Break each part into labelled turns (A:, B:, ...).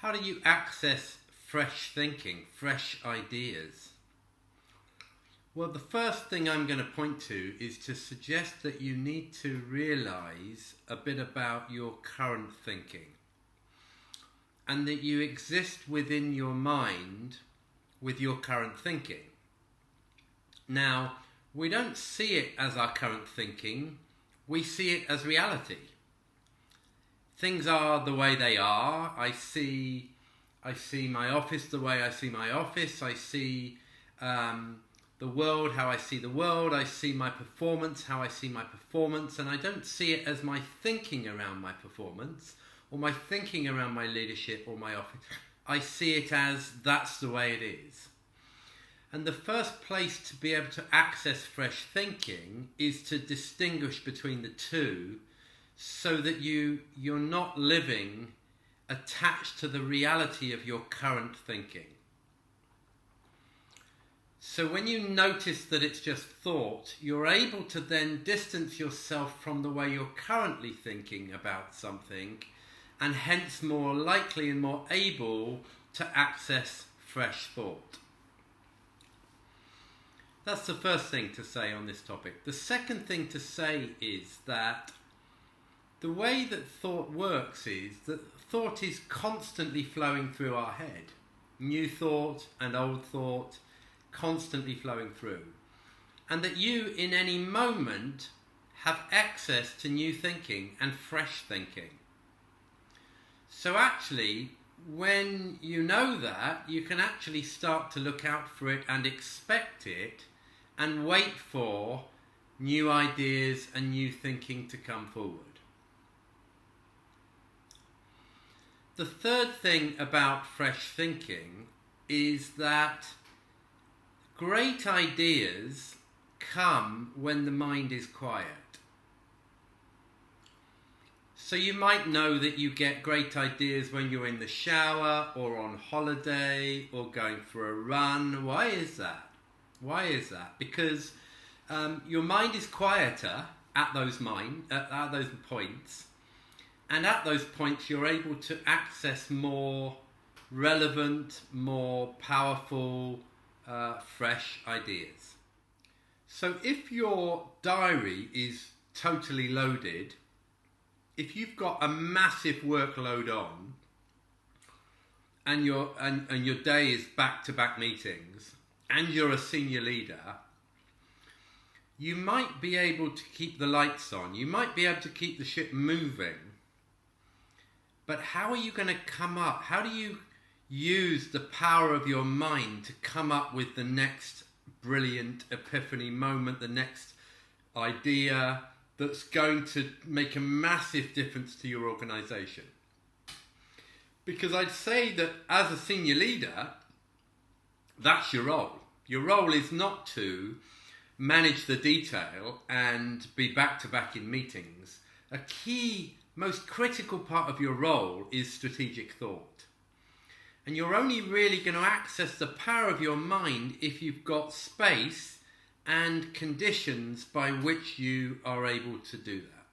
A: How do you access fresh thinking, fresh ideas? Well, the first thing I'm going to point to is to suggest that you need to realize a bit about your current thinking and that you exist within your mind with your current thinking. Now, we don't see it as our current thinking, we see it as reality. Things are the way they are. I see my office the way I see my office. I see the world how I see the world. I see my performance how I see my performance. And I don't see it as my thinking around my performance or my thinking around my leadership or my office. I see it as that's the way it is. And the first place to be able to access fresh thinking is to distinguish between the two, so that you're not living attached to the reality of your current thinking. So when you notice that it's just thought, you're able to then distance yourself from the way you're currently thinking about something, and hence more likely and more able to access fresh thought. That's the first thing to say on this topic. The second thing to say is that the way that thought works is that thought is constantly flowing through our head. New thought and old thought constantly flowing through. And that you, in any moment, have access to new thinking and fresh thinking. So actually, when you know that, you can actually start to look out for it and expect it and wait for new ideas and new thinking to come forward. The third thing about fresh thinking is that great ideas come when the mind is quiet. So you might know that you get great ideas when you're in the shower or on holiday or going for a run. Why is that? Because your mind is quieter at those points. And at those points, you're able to access more relevant, more powerful, fresh ideas. So if your diary is totally loaded, if you've got a massive workload on, and your day is back-to-back meetings, and you're a senior leader, you might be able to keep the lights on. You might be able to keep the ship moving. But how are you going to come up? How do you use the power of your mind to come up with the next brilliant epiphany moment, the next idea that's going to make a massive difference to your organisation? Because I'd say that as a senior leader, that's your role. Your role is not to manage the detail and be back-to-back in meetings. A key, most critical part of your role is strategic thought. And you're only really going to access the power of your mind if you've got space and conditions by which you are able to do that.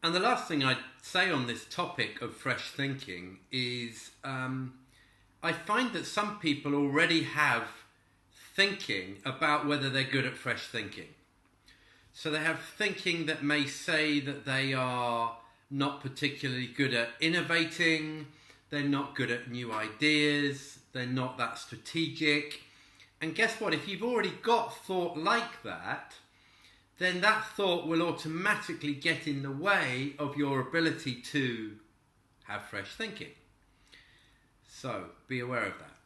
A: And the last thing I'd say on this topic of fresh thinking is I find that some people already have thinking about whether they're good at fresh thinking. So they have thinking that may say that they are not particularly good at innovating, they're not good at new ideas, they're not that strategic. And guess what? If you've already got thought like that, then that thought will automatically get in the way of your ability to have fresh thinking. So be aware of that.